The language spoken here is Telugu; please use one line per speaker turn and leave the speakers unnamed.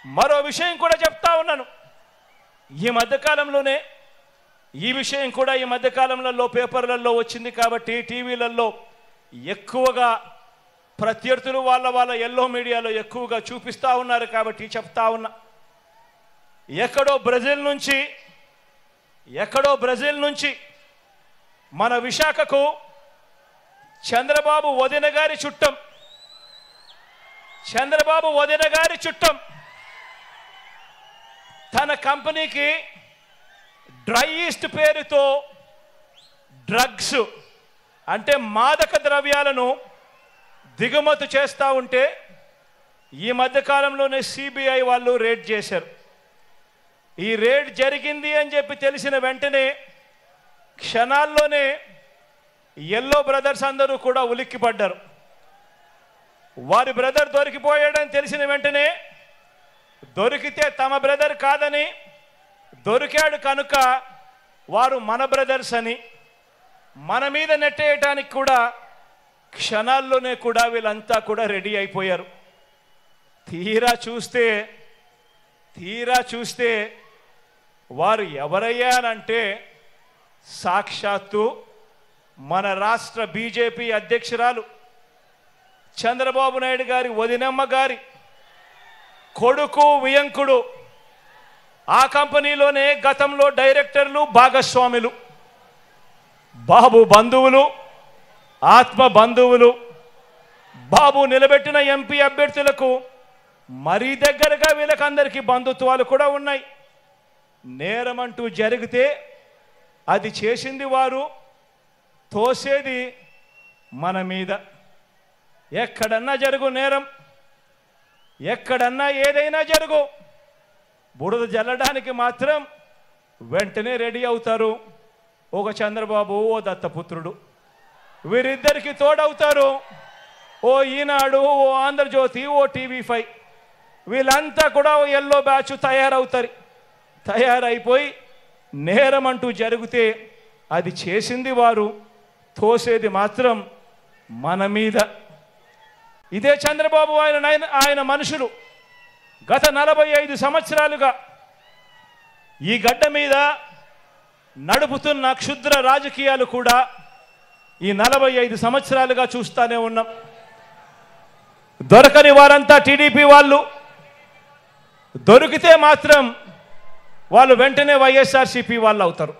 మరో విషయం కూడా చెప్తా ఉన్నాను. ఈ మధ్యకాలంలోనే ఈ విషయం కూడా ఈ మధ్యకాలంలో పేపర్లలో వచ్చింది కాబట్టి టీవీలలో ఎక్కువగా ప్రత్యర్థులు వాళ్ళ ఎల్లో మీడియాలో ఎక్కువగా చూపిస్తూ ఉన్నారు కాబట్టి చెప్తా ఉన్నా. ఎక్కడో బ్రెజిల్ నుంచి మన విశాఖకు చంద్రబాబు వదిన గారి చుట్టం తన కంపెనీకి డ్రై ఈస్ట్ పేరుతో డ్రగ్స్ అంటే మాదక ద్రవ్యాలను దిగుమతి చేస్తూ ఉంటే ఈ మధ్యకాలంలోనే సిబిఐ వాళ్ళు రేడ్ చేశారు. ఈ రేడ్ జరిగింది అని చెప్పి తెలిసిన వెంటనే క్షణాల్లోనే ఎల్లో బ్రదర్స్ అందరూ కూడా ఉలిక్కిపడ్డారు. వారి బ్రదర్ దొరికిపోయాడని తెలిసిన వెంటనే దొరికితే తమ బ్రదర్ కాదని, దొరికాడు కనుక వారు మన బ్రదర్స్ అని మన మీద నెట్టేయటానికి కూడా క్షణాల్లోనే కూడా వీళ్ళంతా కూడా రెడీ అయిపోయారు. తీరా చూస్తే వారు ఎవరయ్యారంటే సాక్షాత్తు మన రాష్ట్ర బీజేపీ అధ్యక్షురాలు చంద్రబాబు నాయుడు గారి వదినమ్మ గారి కొడుకు వియంకుడు. ఆ కంపెనీలోనే గతంలో డైరెక్టర్లు భాగస్వాములు, బాబు బంధువులు, ఆత్మ బంధువులు, బాబు నిలబెట్టిన ఎంపీ అభ్యర్థులకు మరీ దగ్గరగా వీళ్ళకందరికీ బంధుత్వాలు కూడా ఉన్నాయి. నేరమంటూ జరిగితే అది చేసింది వారు, తోసేది మన మీద. ఎక్కడన్నా జరుగు నేరం, ఎక్కడన్నా ఏదైనా జరుగు, బురద జల్లడానికి మాత్రం వెంటనే రెడీ అవుతారు. ఒక చంద్రబాబు, ఓ దత్తపుత్రుడు, వీరిద్దరికి తోడవుతారు ఓ ఈనాడు, ఓ ఆంధ్రజ్యోతి, ఓ TV5. వీళ్ళంతా కూడా ఎల్లో బ్యాచ్ తయారైపోయి నేరం అంటూ జరిగితే అది చేసింది వారు, తోసేది మాత్రం మన మీద. ఇదే చంద్రబాబు ఆయన మనుషులు గత 45 సంవత్సరాలుగా ఈ గడ్డ మీద నడుపుతున్న క్షుద్ర రాజకీయాలు కూడా ఈ 45 సంవత్సరాలుగా చూస్తూనే ఉన్నాం. దొరకని వారంతా టీడీపీ వాళ్ళు, దొరికితే మాత్రం వాళ్ళు వెంటనే వైఎస్ఆర్సీపీ వాళ్ళు అవుతారు.